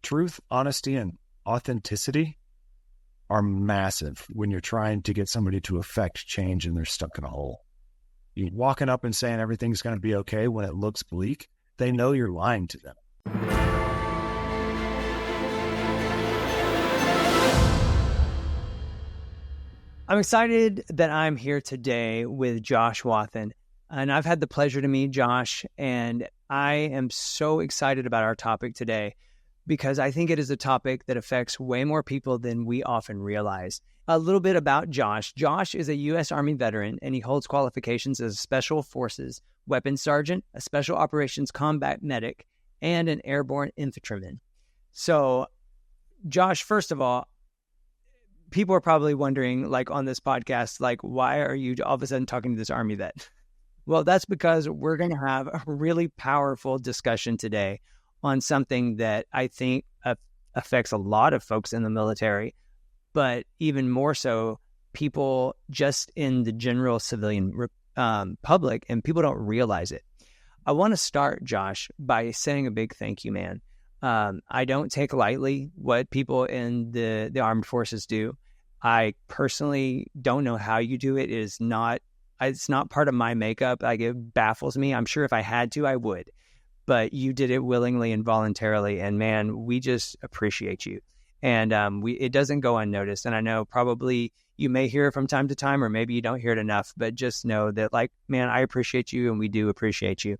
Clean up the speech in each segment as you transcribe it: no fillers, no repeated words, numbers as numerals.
truth, honesty, and authenticity are massive when you're trying to get somebody to affect change and they're stuck in a hole. You walking up and saying everything's going to be okay when it looks bleak, they know you're lying to them. I'm excited that I'm here today with Josh Wathen, and I've had the pleasure to meet Josh, and I am so excited about our topic today because I think it is a topic that affects way more people than we often realize. A little bit about Josh. Josh is a U.S. Army veteran, and he holds qualifications as a Special Forces Weapons Sergeant, a Special Operations Combat Medic, and an Airborne Infantryman. So, Josh, first of all, people are probably wondering, like on this podcast, like, why are you all of a sudden talking to this Army vet? Well, that's because we're going to have a really powerful discussion today on something that I think affects a lot of folks in the military, but even more so, people just in the general civilian public, and people don't realize it. I want to start, Josh, by saying a big thank you, man. I don't take lightly what people in the armed forces do. I personally don't know how you do it. It's not part of my makeup. Like, it baffles me. I'm sure if I had to, I would. But you did it willingly and voluntarily. And man, we just appreciate you. And it doesn't go unnoticed. And I know probably you may hear it from time to time, or maybe you don't hear it enough, but just know that, like, man, I appreciate you, and we do appreciate you.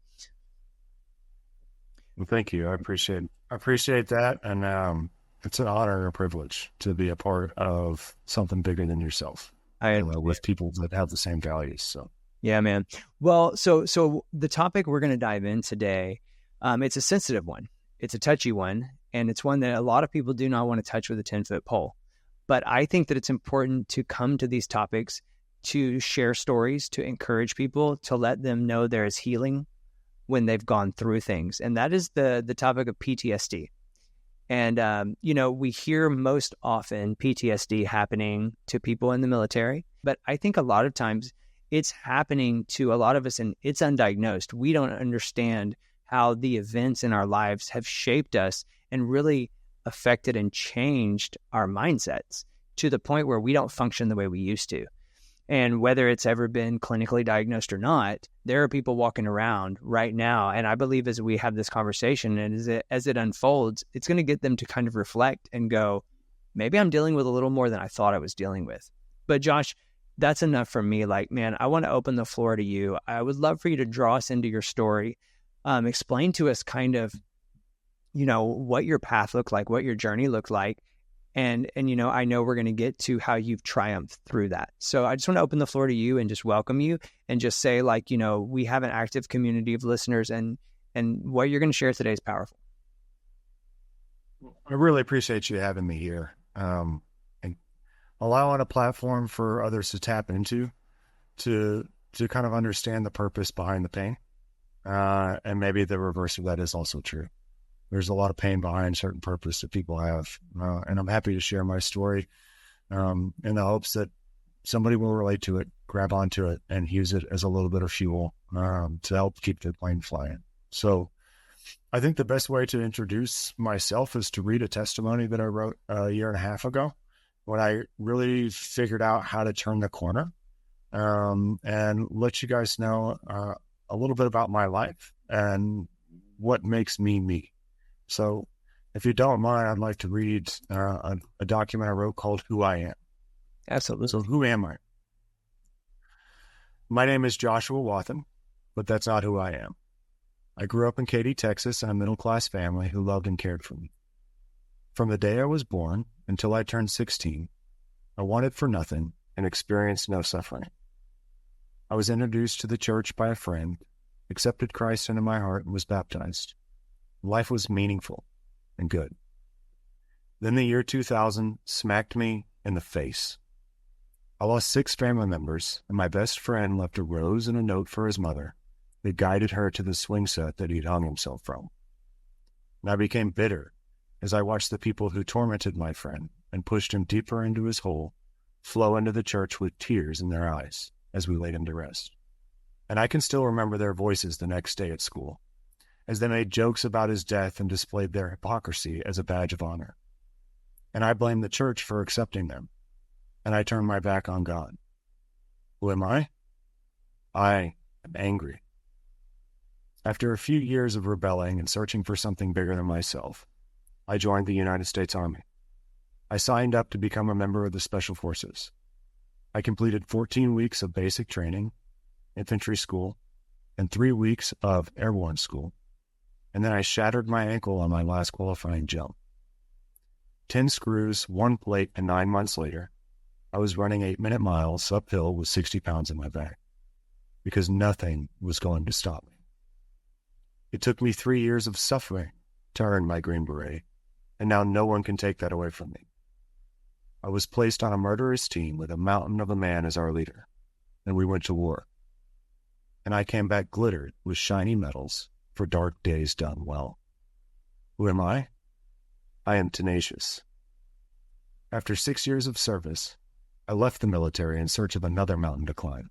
Well, thank you. I appreciate that. And it's an honor and a privilege to be a part of something bigger than yourself. With people that have the same values. So yeah, man. Well, so the topic we're going to dive in today, it's a sensitive one. It's a touchy one, and it's one that a lot of people do not want to touch with a 10-foot pole. But I think that it's important to come to these topics to share stories, to encourage people, to let them know there is healing when they've gone through things. And that is the topic of PTSD. And, we hear most often PTSD happening to people in the military, but I think a lot of times it's happening to a lot of us and it's undiagnosed. We don't understand how the events in our lives have shaped us and really affected and changed our mindsets to the point where we don't function the way we used to. And whether it's ever been clinically diagnosed or not, there are people walking around right now. And I believe as we have this conversation and as it unfolds, it's going to get them to kind of reflect and go, maybe I'm dealing with a little more than I thought I was dealing with. But Josh, that's enough for me. Like, man, I want to open the floor to you. I would love for you to draw us into your story. Explain to us kind of, what your path looked like, what your journey looked like. And I know we're going to get to how you've triumphed through that. So I just want to open the floor to you and just welcome you and just say, like, we have an active community of listeners, and what you're going to share today is powerful. I really appreciate you having me here, and allowing a platform for others to tap into to kind of understand the purpose behind the pain. And maybe the reverse of that is also true. There's a lot of pain behind certain purpose that people have. And I'm happy to share my story in the hopes that somebody will relate to it, grab onto it, and use it as a little bit of fuel to help keep the plane flying. So I think the best way to introduce myself is to read a testimony that I wrote a year and a half ago when I really figured out how to turn the corner, and let you guys know a little bit about my life and what makes me me. So if you don't mind, I'd like to read a document I wrote called Who I Am. Absolutely. So who am I? My name is Joshua Wathen, but that's not who I am. I grew up in Katy, Texas, in a middle-class family who loved and cared for me. From the day I was born until I turned 16, I wanted for nothing and experienced no suffering. I was introduced to the church by a friend, accepted Christ into my heart, and was baptized. Life was meaningful and good. Then the year 2000 smacked me in the face. I lost 6 family members, and my best friend left a rose and a note for his mother that guided her to the swing set that he'd hung himself from. And I became bitter as I watched the people who tormented my friend and pushed him deeper into his hole flow into the church with tears in their eyes as we laid him to rest. And I can still remember their voices the next day at school, as they made jokes about his death and displayed their hypocrisy as a badge of honor. And I blamed the church for accepting them, and I turned my back on God. Who am I? I am angry. After a few years of rebelling and searching for something bigger than myself, I joined the United States Army. I signed up to become a member of the Special Forces. I completed 14 weeks of basic training, infantry school, and 3 weeks of airborne school, and then I shattered my ankle on my last qualifying jump. 10 screws, 1 plate, and 9 months later, I was running 8-minute miles uphill with 60 pounds in my back, because nothing was going to stop me. It took me 3 years of suffering to earn my Green Beret, and now no one can take that away from me. I was placed on a murderous team with a mountain of a man as our leader, and we went to war. And I came back glittered with shiny medals for dark days done well. Who am I? I am tenacious. After 6 years of service, I left the military in search of another mountain to climb,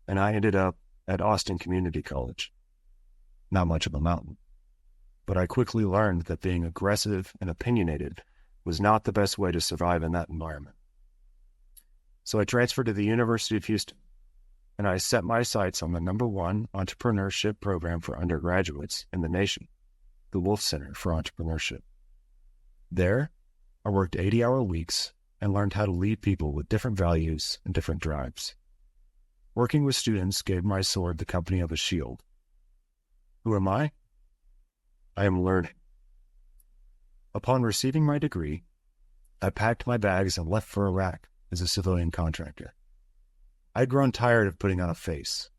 and I ended up at Austin Community College. Not much of a mountain, but I quickly learned that being aggressive and opinionated was not the best way to survive in that environment. So I transferred to the University of Houston, and I set my sights on the #1 entrepreneurship program for undergraduates in the nation, the Wolf Center for Entrepreneurship. There, I worked 80-hour weeks and learned how to lead people with different values and different drives. Working with students gave my sword the company of a shield. Who am I? I am learning. Upon receiving my degree, I packed my bags and left for Iraq as a civilian contractor. I'd grown tired of putting on a face,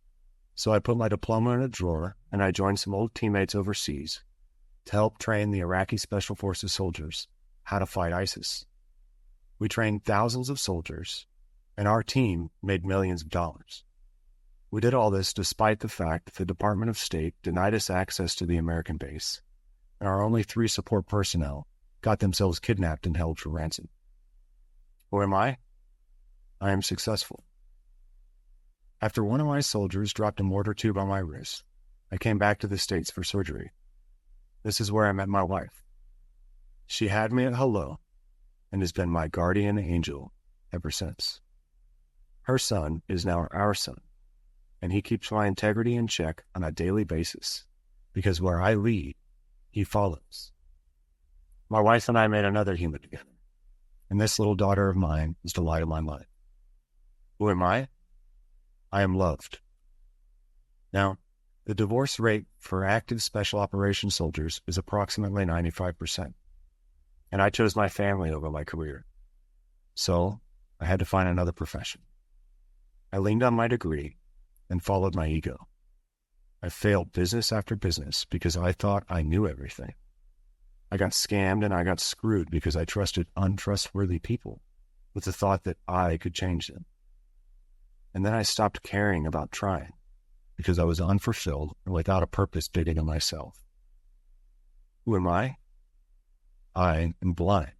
so I put my diploma in a drawer and I joined some old teammates overseas to help train the Iraqi Special Forces soldiers how to fight ISIS. We trained thousands of soldiers, and our team made millions of dollars. We did all this despite the fact that the Department of State denied us access to the American base, and our only 3 support personnel got themselves kidnapped and held for ransom. Who am I? I am successful. After one of my soldiers dropped a mortar tube on my wrist, I came back to the States for surgery. This is where I met my wife. She had me at hello and has been my guardian angel ever since. Her son is now our son, and he keeps my integrity in check on a daily basis, because where I lead, he follows. My wife and I made another human together, and this little daughter of mine is the light of my life. Who am I? I am loved. Now, the divorce rate for active special operations soldiers is approximately 95%, and I chose my family over my career. So, I had to find another profession. I leaned on my degree and followed my ego. I failed business after business because I thought I knew everything. I got scammed and I got screwed because I trusted untrustworthy people with the thought that I could change them. And then I stopped caring about trying because I was unfulfilled and without a purpose bigger than myself. Who am I? I am blind.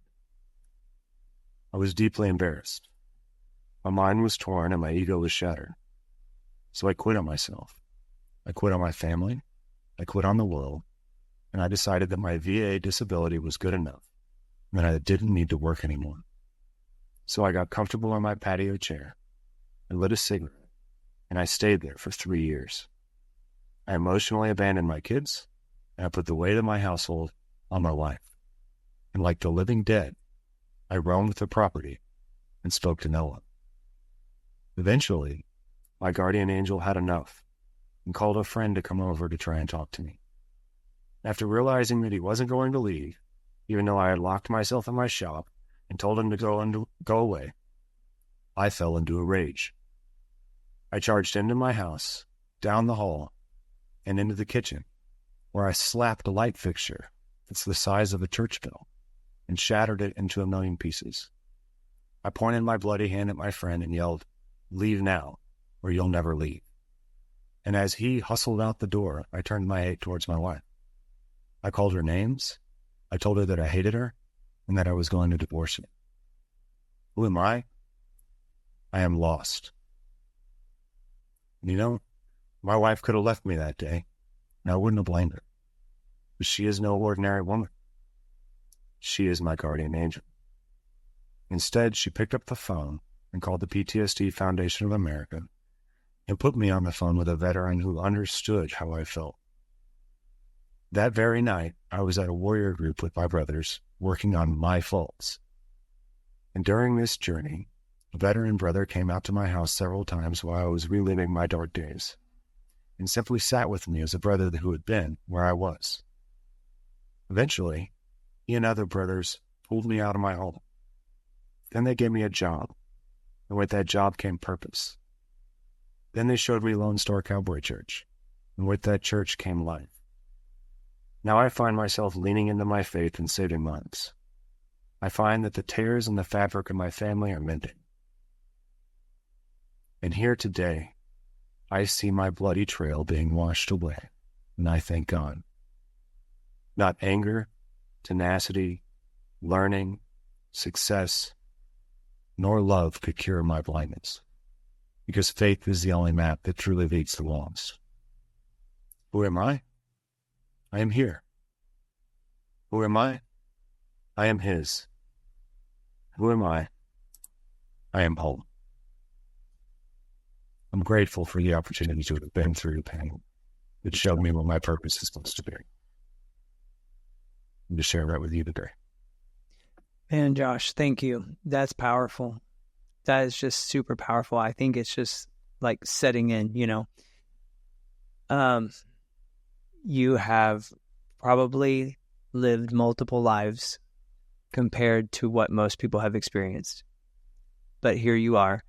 I was deeply embarrassed. My mind was torn and my ego was shattered. So I quit on myself. I quit on my family. I quit on the world. And I decided that my VA disability was good enough and that I didn't need to work anymore. So I got comfortable on my patio chair. I lit a cigarette, and I stayed there for 3 years. I emotionally abandoned my kids, and I put the weight of my household on my wife. And like the living dead, I roamed the property and spoke to no one. Eventually, my guardian angel had enough and called a friend to come over to try and talk to me. After realizing that he wasn't going to leave, even though I had locked myself in my shop and told him to go away, I fell into a rage. I charged into my house, down the hall, and into the kitchen, where I slapped a light fixture that's the size of a church bell and shattered it into a million pieces. I pointed my bloody hand at my friend and yelled, "Leave now, or you'll never leave." And as he hustled out the door, I turned my hate towards my wife. I called her names. I told her that I hated her and that I was going to divorce her. Who am I? I am lost. You know, my wife could have left me that day, and I wouldn't have blamed her. But she is no ordinary woman. She is my guardian angel. Instead, she picked up the phone and called the PTSD Foundation of America and put me on the phone with a veteran who understood how I felt. That very night, I was at a warrior group with my brothers working on my faults. And during this journey, a veteran brother came out to my house several times while I was reliving my dark days and simply sat with me as a brother who had been where I was. Eventually, he and other brothers pulled me out of my home. Then they gave me a job, and with that job came purpose. Then they showed me Lone Star Cowboy Church, and with that church came life. Now I find myself leaning into my faith and saving lives. I find that the tears in the fabric of my family are mending. And here today, I see my bloody trail being washed away, and I thank God. Not anger, tenacity, learning, success, nor love could cure my blindness, because faith is the only map that truly leads the lost. Who am I? I am here. Who am I? I am His. Who am I? I am home. I'm grateful for the opportunity to have been through the pain. It showed me what my purpose is supposed to be. And to share that with you today. Man, Josh, thank you. That's powerful. That is just super powerful. I think it's just like setting in, you have probably lived multiple lives compared to what most people have experienced. But here you are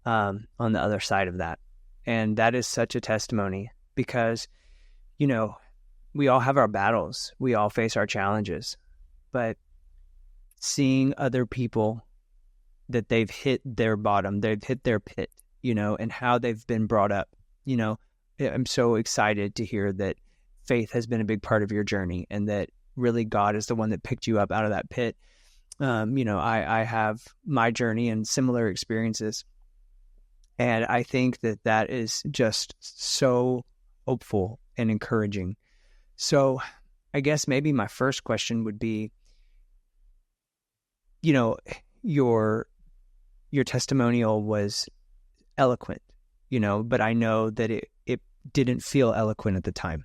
on the other side of that. And that is such a testimony because, we all have our battles. We all face our challenges. But seeing other people that they've hit their bottom, they've hit their pit, and how they've been brought up, I'm so excited to hear that faith has been a big part of your journey and that really God is the one that picked you up out of that pit. I have my journey and similar experiences. And I think that that is just so hopeful and encouraging. So I guess maybe my first question would be, your testimonial was eloquent, but I know that it didn't feel eloquent at the time.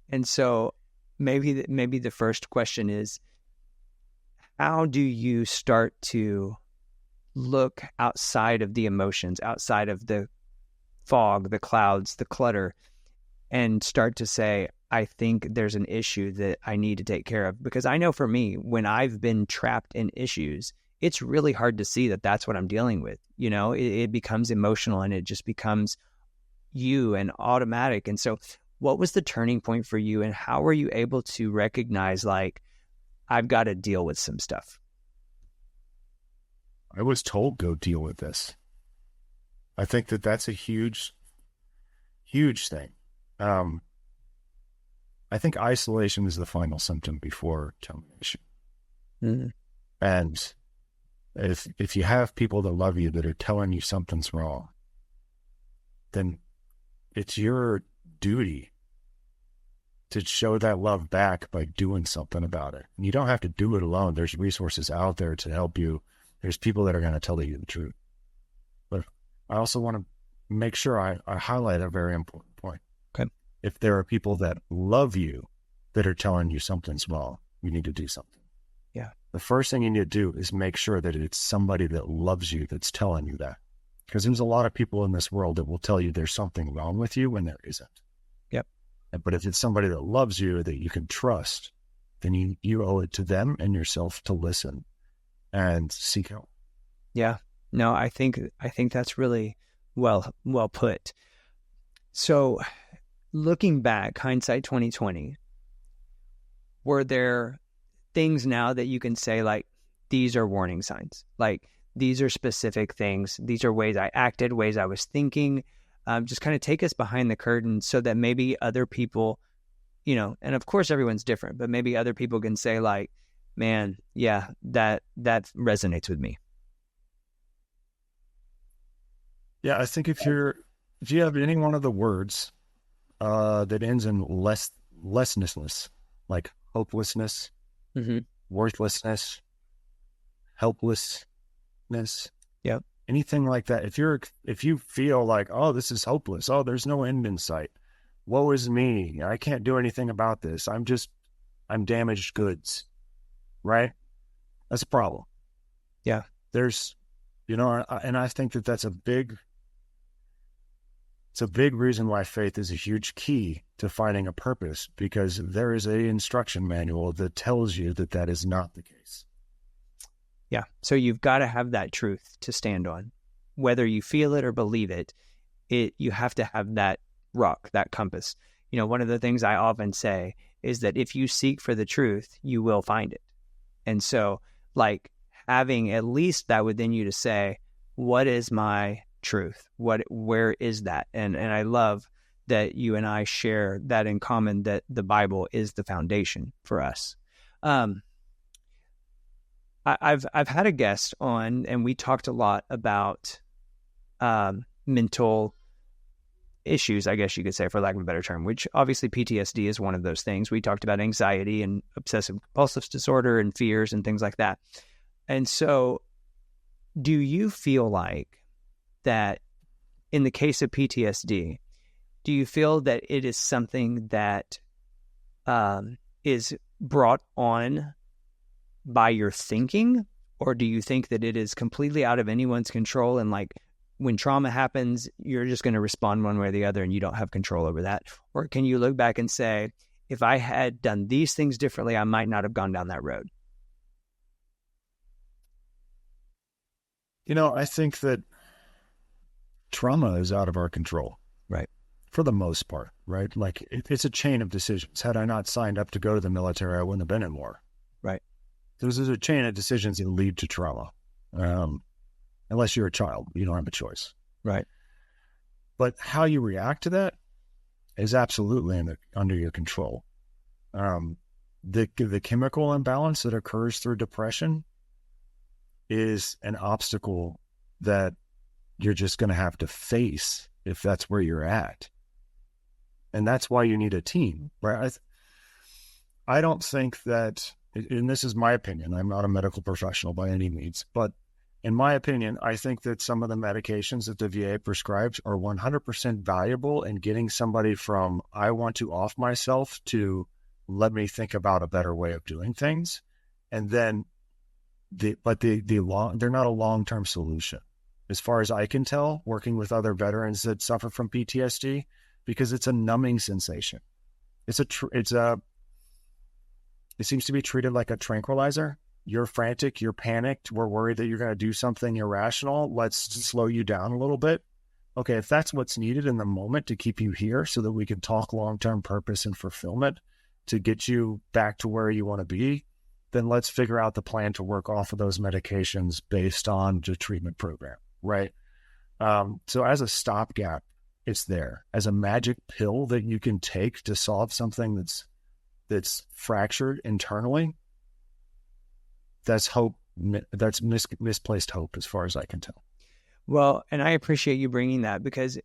And so maybe the first question is, how do you start to look outside of the emotions, outside of the fog, the clouds, the clutter, and start to say, I think there's an issue that I need to take care of? Because I know for me, when I've been trapped in issues, it's really hard to see that that's what I'm dealing with. It becomes emotional and it just becomes you and automatic. And so what was the turning point for you, and how were you able to recognize, like, I've got to deal with some stuff? I was told, go deal with this. I think that that's a huge, huge thing. I think isolation is the final symptom before termination. Mm-hmm. And if you have people that love you that are telling you something's wrong, then it's your duty to show that love back by doing something about it. And you don't have to do it alone. There's resources out there to help you. There's people that are going to tell you the truth. But I also want to make sure I highlight a very important point. Okay. If there are people that love you that are telling you something's wrong, you need to do something. Yeah. The first thing you need to do is make sure that it's somebody that loves you that's telling you that. Because there's a lot of people in this world that will tell you there's something wrong with you when there isn't. Yep. But if it's somebody that loves you, that you can trust, then you owe it to them and yourself to listen and seek help. Yeah. No, I think that's really well put. So looking back, hindsight 2020, were there things now that you can say, like, these are warning signs, like these are specific things, these are ways I acted, ways I was thinking? Just kind of take us behind the curtain so that maybe other people, and of course everyone's different, but maybe other people can say, like, man, yeah, that resonates with me. Yeah, I think if you have any one of the words that ends in lessness, like hopelessness, Mm-hmm. worthlessness, helplessness, Yep. anything like that. If you feel like, oh, this is hopeless, oh, there's no end in sight, woe is me, I can't do anything about this, I'm damaged goods, right? That's a problem. Yeah. There's, and I think that it's a big reason why faith is a huge key to finding a purpose, because there is a instruction manual that tells you that that is not the case. Yeah. So you've got to have that truth to stand on, whether you feel it or believe it. You have to have that rock, that compass. One of the things I often say is that if you seek for the truth, you will find it. And so, like, having at least that within you to say, what is my truth? Where is that? And I love that you and I share that in common, that the Bible is the foundation for us. I've had a guest on, and we talked a lot about mental issues, I guess you could say, for lack of a better term, which obviously PTSD is one of those things. We talked about anxiety and obsessive compulsive disorder and fears and things like that. And so do you feel like that in the case of PTSD, do you feel that it is something that is brought on by your thinking, or do you think that it is completely out of anyone's control, and like when trauma happens, you're just going to respond one way or the other and you don't have control over that? Or can you look back and say, if I had done these things differently, I might not have gone down that road? I think that trauma is out of our control. Right. For the most part, right? Like it's a chain of decisions. Had I not signed up to go to the military, I wouldn't have been in war. Right. There's a chain of decisions that lead to trauma. Unless you're a child, you don't have a choice. Right. But how you react to that is absolutely under your control. The chemical imbalance that occurs through depression is an obstacle that you're just going to have to face if that's where you're at. And that's why you need a team, right? I don't think that, and this is my opinion, I'm not a medical professional by any means, but in my opinion, I think that some of the medications that the VA prescribes are 100% valuable in getting somebody from, I want to off myself, to let me think about a better way of doing things. And then, they're not a long-term solution, as far as I can tell, working with other veterans that suffer from PTSD, because it's a numbing sensation. It seems to be treated like a tranquilizer. You're frantic, you're panicked, we're worried that you're going to do something irrational. Let's slow you down a little bit. Okay, if that's what's needed in the moment to keep you here so that we can talk long-term purpose and fulfillment to get you back to where you want to be, then let's figure out the plan to work off of those medications based on the treatment program, right? So as a stopgap, it's there. As a magic pill that you can take to solve something that's fractured internally, that's hope. That's misplaced hope, as far as I can tell. Well, and I appreciate you bringing that, because,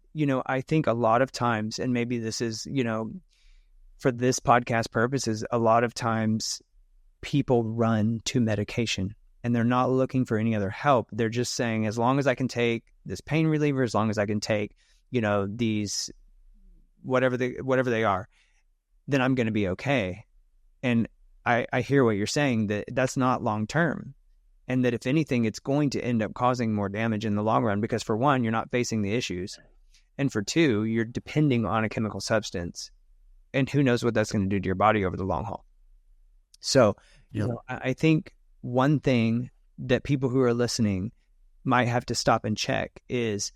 I think a lot of times, and maybe this is, for this podcast purposes, a lot of times people run to medication and they're not looking for any other help. They're just saying, as long as I can take this pain reliever, as long as I can take, these, whatever they are, then I'm going to be okay. And I hear what you're saying, that that's not long-term. And that if anything, it's going to end up causing more damage in the long run, because for one, you're not facing the issues. And for two, you're depending on a chemical substance, and who knows what that's going to do to your body over the long haul. So, I think one thing that people who are listening might have to stop and check is,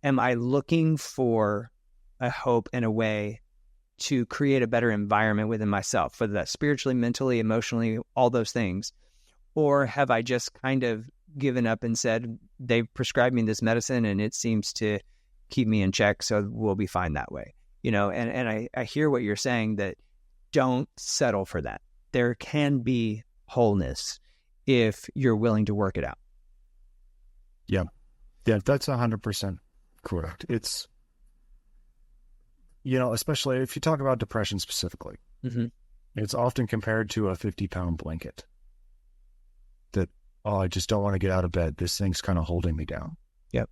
am I looking for a hope and a way to create a better environment within myself, whether that's spiritually, mentally, emotionally, all those things? Or have I just kind of given up and said, they've prescribed me this medicine and it seems to keep me in check, so we'll be fine that way? And I hear what you're saying, that don't settle for that. There can be wholeness if you're willing to work it out. Yeah, that's 100% correct. It's, especially if you talk about depression specifically, mm-hmm. it's often compared to a 50-pound blanket that, oh, I just don't want to get out of bed. This thing's kind of holding me down. Yep.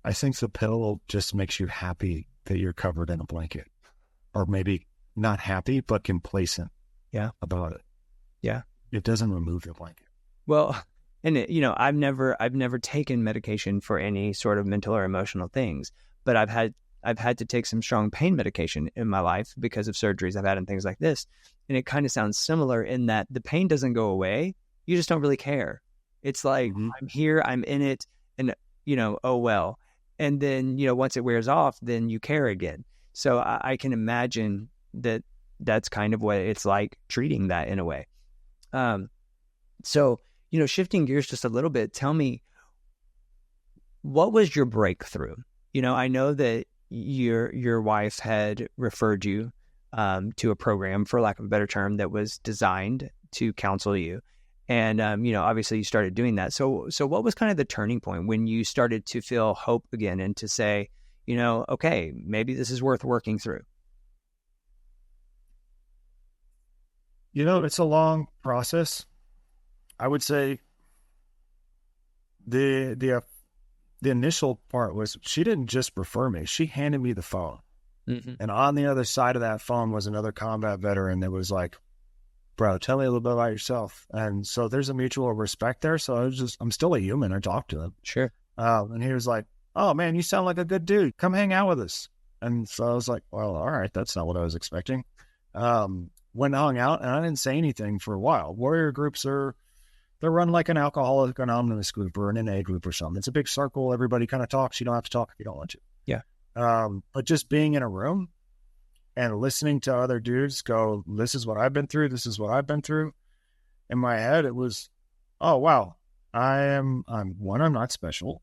I think the pill just makes you happy that you're covered in a blanket, or maybe not happy, but complacent about it. Yeah. It doesn't remove the blanket. Well, and I've never taken medication for any sort of mental or emotional things, but I've had to take some strong pain medication in my life because of surgeries I've had and things like this. And it kind of sounds similar in that the pain doesn't go away. You just don't really care. It's like, I'm here, I'm in it, and, oh, well. And then, once it wears off, then you care again. So I can imagine that that's kind of what it's like treating that in a way. So, shifting gears just a little bit, tell me, what was your breakthrough? I know that your wife had referred you to a program, for lack of a better term, that was designed to counsel you. And, obviously you started doing that. So what was kind of the turning point when you started to feel hope again and to say, okay, maybe this is worth working through? It's a long process. I would say the initial part was she didn't just refer me. She handed me the phone. Mm-hmm. And on the other side of that phone was another combat veteran that was like, bro, tell me a little bit about yourself. And so there's a mutual respect there. So I'm still a human. I talked to him. Sure. And he was like, oh man, you sound like a good dude. Come hang out with us. And so I was like, well, all right. That's not what I was expecting. Went and hung out, and I didn't say anything for a while. Warrior groups they're run like an Alcoholics Anonymous group or an NA group or something. It's a big circle. Everybody kind of talks. You don't have to talk if you don't want to. Yeah. But just being in a room and listening to other dudes go, this is what I've been through. This is what I've been through. In my head, it was, oh, wow. I'm not special.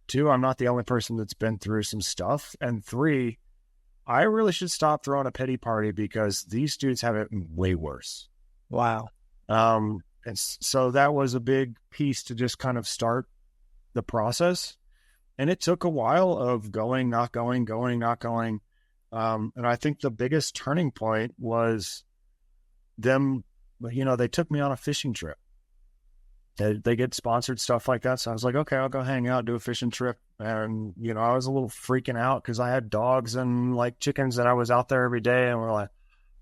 2, I'm not the only person that's been through some stuff. And 3, I really should stop throwing a pity party because these dudes have it way worse. Wow. And so that was a big piece to just kind of start the process. And it took a while of going, not going, going, not going. And I think the biggest turning point was them, they took me on a fishing trip. They get sponsored stuff like that. So I was like, okay, I'll go hang out, do a fishing trip. And, I was a little freaking out because I had dogs and like chickens that I was out there every day. And we're like,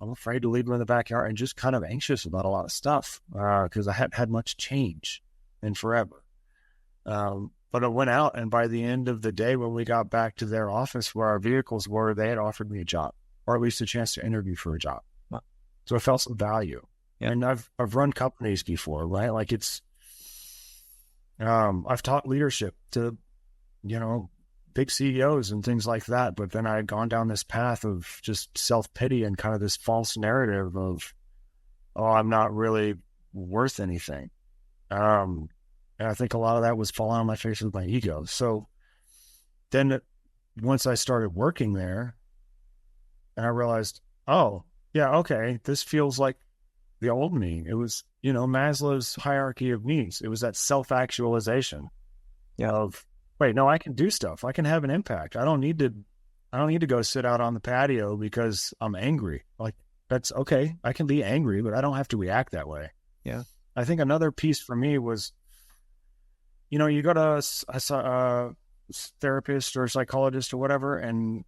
I'm afraid to leave them in the backyard, and just kind of anxious about a lot of stuff because I hadn't had much change in forever. But I went out, and by the end of the day, when we got back to their office where our vehicles were, they had offered me a job, or at least a chance to interview for a job. Wow. So I felt some value. Yeah. And I've run companies before, right? Like I've taught leadership to, big CEOs and things like that. But then I had gone down this path of just self-pity and kind of this false narrative of, oh, I'm not really worth anything. And I think a lot of that was falling on my face with my ego. So then once I started working there, and I realized, oh, yeah, okay, this feels like the old me. It was, Maslow's hierarchy of needs. It was that self-actualization of, wait, no, I can do stuff. I can have an impact. I don't need to go sit out on the patio because I'm angry. Like, that's okay. I can be angry, but I don't have to react that way. Yeah. I think another piece for me was, you go to a therapist or a psychologist or whatever, and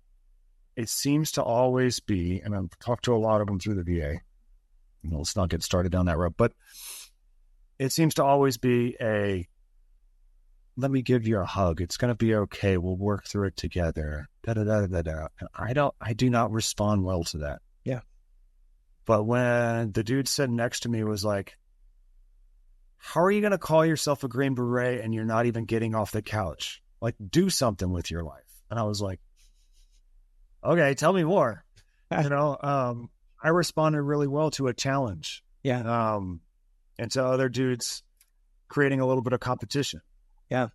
it seems to always be, and I've talked to a lot of them through the VA. Let's not get started down that road, but it seems to always be let me give you a hug. It's going to be okay. We'll work through it together. Da, da, da, da, da. And I do not respond well to that. Yeah. But when the dude sitting next to me was like, how are you going to call yourself a Green Beret and you're not even getting off the couch? Like, do something with your life. And I was like, okay, tell me more. I responded really well to a challenge. Yeah. And to other dudes creating a little bit of competition. Yeah.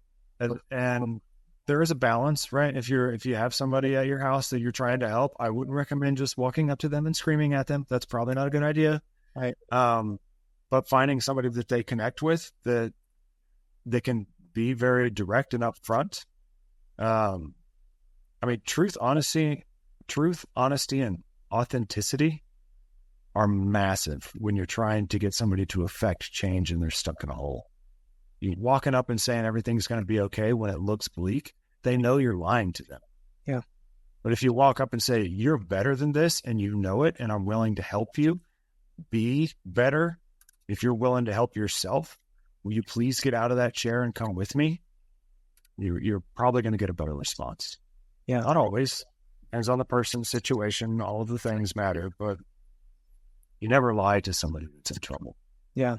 And there is a balance, right? If you have somebody at your house that you're trying to help, I wouldn't recommend just walking up to them and screaming at them. That's probably not a good idea. Right. But finding somebody that they connect with, that they can be very direct and upfront. Truth, honesty, and authenticity are massive when you're trying to get somebody to affect change and they're stuck in a hole. You walking up and saying everything's going to be okay when it looks bleak, they know you're lying to them. Yeah. But if you walk up and say, you're better than this and you know it, and I'm willing to help you be better, if you're willing to help yourself, will you please get out of that chair and come with me? You're probably going to get a better response. Yeah. Not always. Depends on the person, situation, all of the things matter, but you never lie to somebody that's in trouble. Yeah.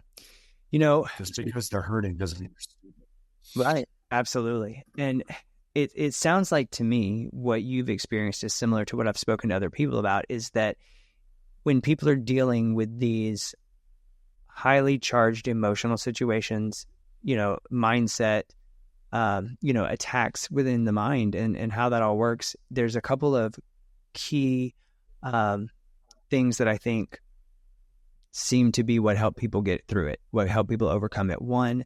You know, just because they're hurting doesn't mean right. Absolutely. And it sounds like to me what you've experienced is similar to what I've spoken to other people about, is that when people are dealing with these highly charged emotional situations, mindset, attacks within the mind and how that all works, there's a couple of key things that I think seem to be what help people get through it, what help people overcome it. One,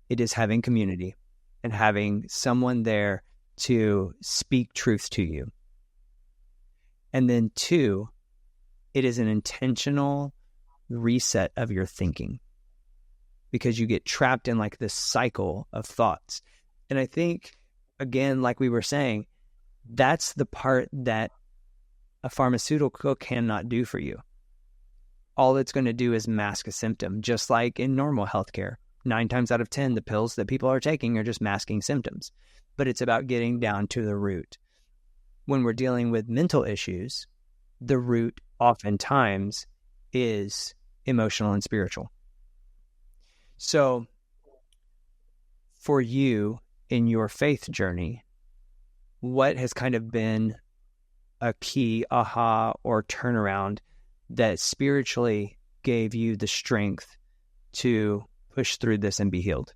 it is having community and having someone there to speak truth to you. And then two, it is an intentional reset of your thinking, because you get trapped in like this cycle of thoughts. And I think, again, like we were saying, that's the part that a pharmaceutical cannot do for you. All it's going to do is mask a symptom, just like in normal healthcare. 9 times out of 10, the pills that people are taking are just masking symptoms. But it's about getting down to the root. When we're dealing with mental issues, the root oftentimes is emotional and spiritual. So for you in your faith journey, what has kind of been a key aha or turnaround that spiritually gave you the strength to push through this and be healed?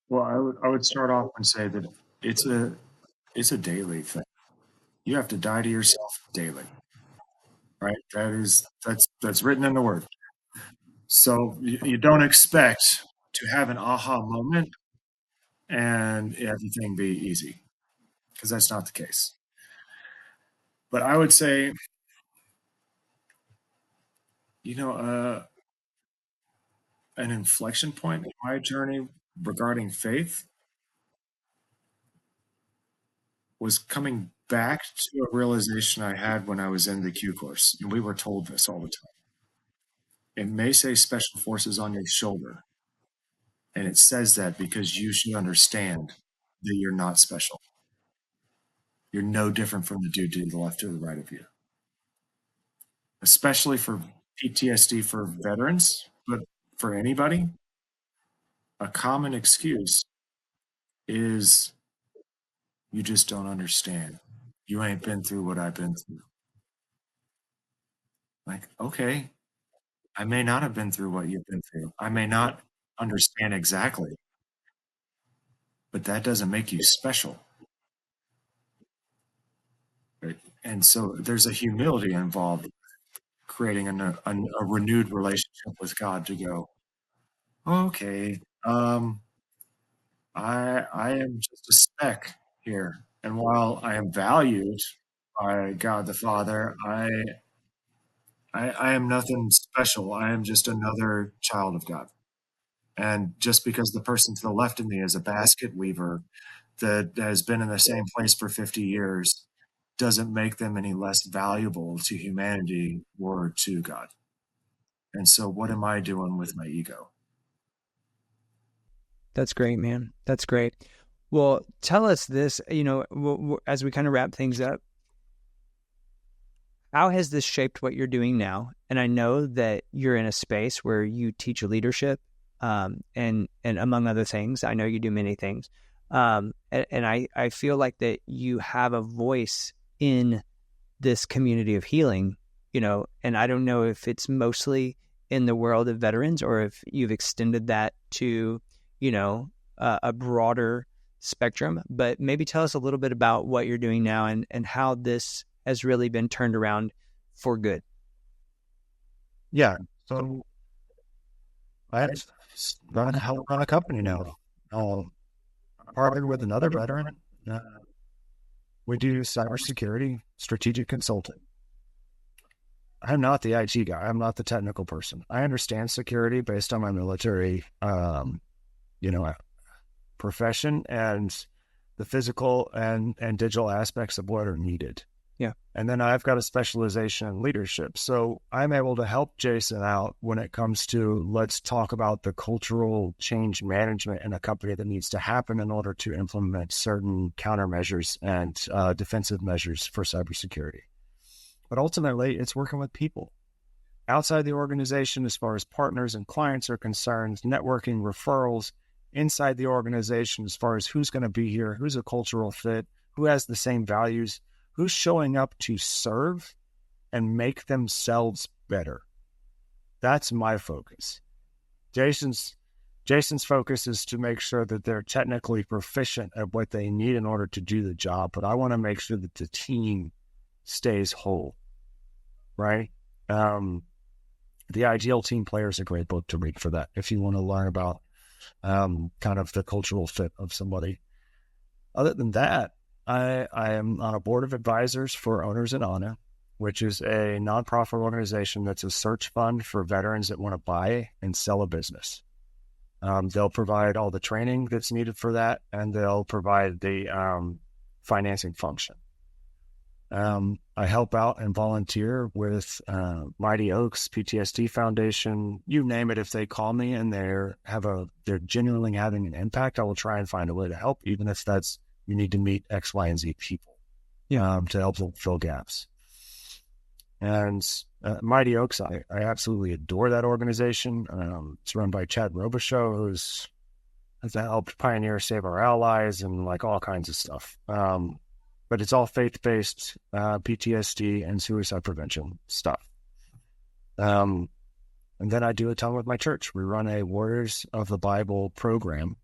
Well, I would start off and say that it's a daily thing. You have to die to yourself daily, right? That's written in the word. So you don't expect to have an aha moment and everything be easy, because that's not the case. But I would say, you know, an inflection point in my journey regarding faith was coming back to a realization I had when I was in the Q course, and we were told this all the time. It may say special forces on your shoulder, and it says that because you should understand that you're not special. You're no different from the dude to the left or the right of you, especially for PTSD for veterans, but for anybody, a common excuse is you just don't understand. You ain't been through what I've been through. Like, okay, I may not have been through what you've been through. I may not understand exactly, but that doesn't make you special. Right? And so there's a humility involved creating a renewed relationship with God to go, okay, I am just a speck here. And while I am valued by God the Father, I am nothing special. I am just another child of God. And just because the person to the left of me is a basket weaver that has been in the same place for 50 years doesn't make them any less valuable to humanity or to God. And so, what am I doing with my ego? That's great, man. That's great. Well, tell us this, as we kind of wrap things up, how has this shaped what you're doing now? And I know that you're in a space where you teach leadership, and among other things, I know you do many things. And I feel like that you have a voice in this community of healing, and I don't know if it's mostly in the world of veterans or if you've extended that to, a broader spectrum, but maybe tell us a little bit about what you're doing now and how this has really been turned around for good. Yeah. So I help run a company now. Partnered with another veteran. Uh, We do cybersecurity, strategic consulting. I'm not the IT guy. I'm not the technical person. I understand security based on my military, profession and the physical and digital aspects of what are needed. Yeah. And then I've got a specialization in leadership. So I'm able to help Jason out when it comes to, let's talk about the cultural change management in a company that needs to happen in order to implement certain countermeasures and defensive measures for cybersecurity. But ultimately, it's working with people outside the organization as far as partners and clients are concerned, networking, referrals, inside the organization as far as who's going to be here, who's a cultural fit, who has the same values, who's showing up to serve and make themselves better. That's my focus. Jason's focus is to make sure that they're technically proficient at what they need in order to do the job, but I want to make sure that the team stays whole, right? The Ideal Team Player is a great book to read for that if you want to learn about kind of the cultural fit of somebody. Other than that, I am on a board of advisors for Owners in Honor, which is a nonprofit organization that's a search fund for veterans that want to buy and sell a business. They'll provide all the training that's needed for that, and they'll provide the financing function. I help out and volunteer with Mighty Oaks, PTSD Foundation, you name it. If they call me and they're genuinely having an impact, I will try and find a way to help, even if that's you need to meet X, Y, and Z people to help them fill gaps. And Mighty Oaks, I absolutely adore that organization. It's run by Chad Robichaux, who's has helped pioneer Save Our Allies and like all kinds of stuff. But it's all faith-based PTSD and suicide prevention stuff. And then I do a ton with my church. We run a Warriors of the Bible program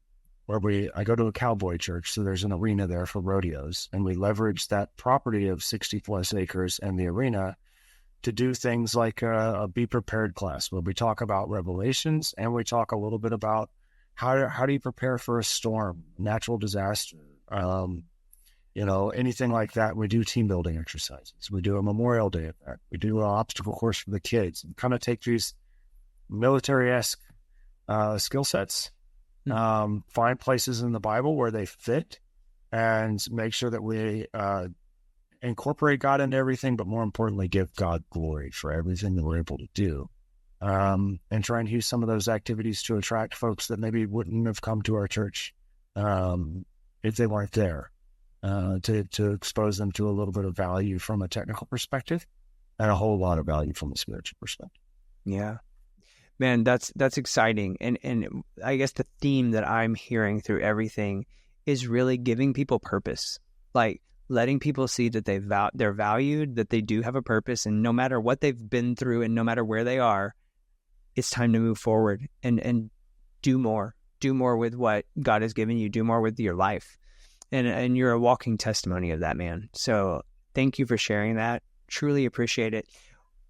where I go to a cowboy church, so there's an arena there for rodeos, and we leverage that property of 60-plus acres and the arena to do things like a Be Prepared class, where we talk about Revelations, and we talk a little bit about how do you prepare for a storm, natural disaster, anything like that. We do team building exercises. We do a Memorial Day event. We do an obstacle course for the kids, and kind of take these military-esque skill sets, find places in the Bible where they fit, and make sure that we incorporate God into everything, but more importantly, give God glory for everything that we're able to do. And try and use some of those activities to attract folks that maybe wouldn't have come to our church if they weren't there. To expose them to a little bit of value from a technical perspective and a whole lot of value from a spiritual perspective. Yeah, man, that's exciting. And I guess the theme that I'm hearing through everything is really giving people purpose, like letting people see that they're valued, that they do have a purpose, and no matter what they've been through and no matter where they are, it's time to move forward and do more with what God has given you, do more with your life. And you're a walking testimony of that, man. So thank you for sharing that. Truly appreciate it.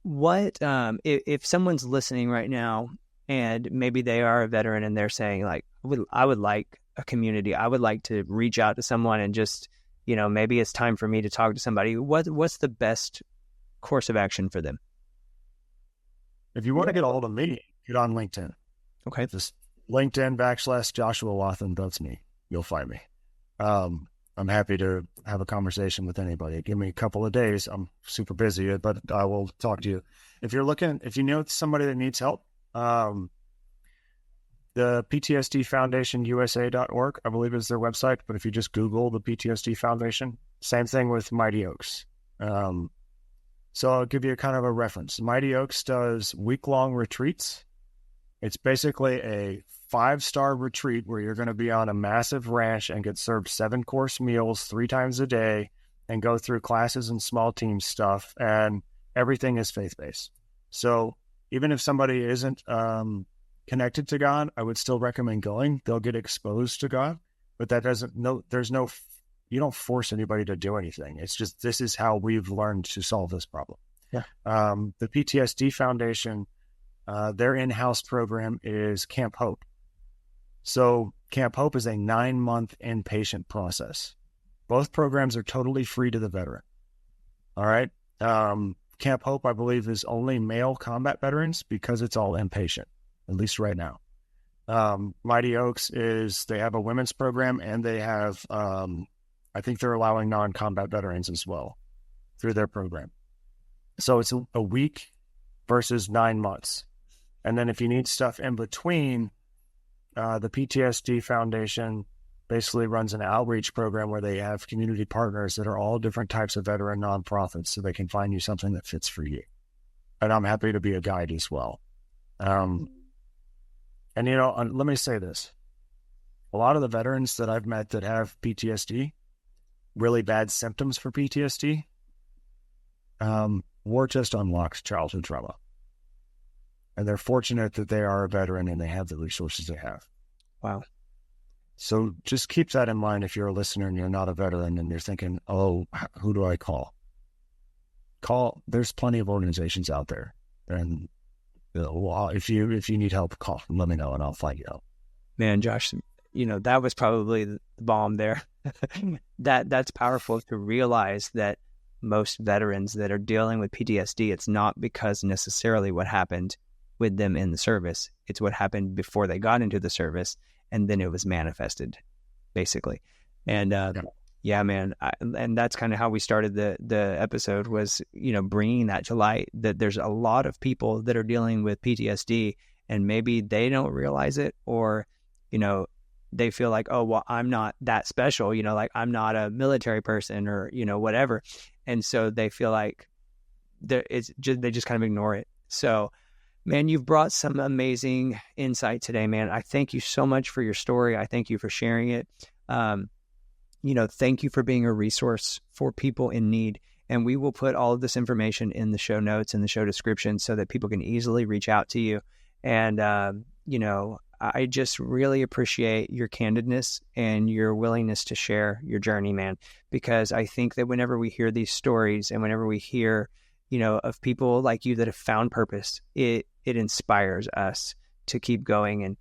What if someone's listening right now and maybe they are a veteran and they're saying like, I would like a community. I would like to reach out to someone and just, maybe it's time for me to talk to somebody. What's the best course of action for them? If you want to get a hold of me, get on LinkedIn. Okay. Just LinkedIn /Joshua Wathen. That's me. You'll find me. I'm happy to have a conversation with anybody. Give me a couple of days. I'm super busy, but I will talk to you. If you know somebody that needs help, the PTSD Foundation USA.org, I believe is their website. But if you just Google the PTSD Foundation, same thing with Mighty Oaks. So I'll give you kind of a reference. Mighty Oaks does week-long retreats. It's basically a 5-star retreat where you're going to be on a massive ranch and get served 7-course meals 3 times a day and go through classes and small team stuff, and everything is faith-based. So even if somebody isn't connected to God, I would still recommend going. They'll get exposed to God, but you don't force anybody to do anything. It's just, this is how we've learned to solve this problem. Yeah. The PTSD Foundation, their in-house program is Camp Hope. So Camp Hope is a 9-month inpatient process. Both programs are totally free to the veteran. All right. Camp Hope, I believe, is only male combat veterans because it's all inpatient, at least right now. Mighty Oaks they have a women's program, and they have, I think they're allowing non-combat veterans as well through their program. So it's a week versus 9 months. And then if you need stuff in between, the PTSD Foundation basically runs an outreach program where they have community partners that are all different types of veteran nonprofits, so they can find you something that fits for you. And I'm happy to be a guide as well. And, let me say this. A lot of the veterans that I've met that have PTSD, really bad symptoms for PTSD, war just unlocks childhood trauma. And they're fortunate that they are a veteran and they have the resources they have. Wow. So just keep that in mind if you're a listener and you're not a veteran and you're thinking, oh, who do I call? There's plenty of organizations out there. And if you need help, call, let me know and I'll find you out. Man, Josh, that was probably the bomb there. That's powerful to realize that most veterans that are dealing with PTSD, it's not because necessarily what happened with them in the service. It's what happened before they got into the service, and then it was manifested, basically. And yeah, man, and that's kind of how we started the episode was, bringing that to light, that there's a lot of people that are dealing with PTSD, and maybe they don't realize it, or, they feel like, oh, well, I'm not that special, like I'm not a military person or, whatever. And so they feel like they just kind of ignore it. So, man, you've brought some amazing insight today, man. I thank you so much for your story. I thank you for sharing it. Thank you for being a resource for people in need. And we will put all of this information in the show notes and the show description so that people can easily reach out to you. And, I just really appreciate your candidness and your willingness to share your journey, man, because I think that whenever we hear these stories and whenever we hear, of people like you that have found purpose, it inspires us to keep going. And,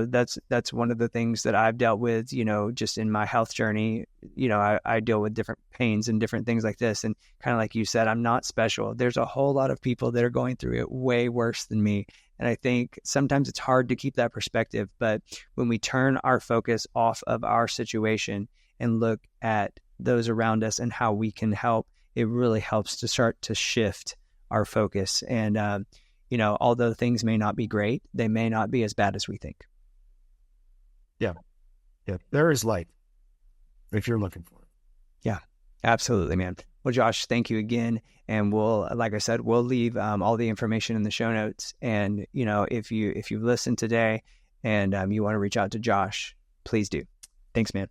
that's one of the things that I've dealt with, just in my health journey. I deal with different pains and different things like this. And kind of like you said, I'm not special. There's a whole lot of people that are going through it way worse than me. And I think sometimes it's hard to keep that perspective. But when we turn our focus off of our situation and look at those around us and how we can help, it really helps to start to shift our focus. And, although things may not be great, they may not be as bad as we think. Yeah. Yeah. There is light if you're looking for it. Yeah, absolutely, man. Well, Josh, thank you again. And like I said, we'll leave all the information in the show notes. And, if you've listened today and you want to reach out to Josh, please do. Thanks, man.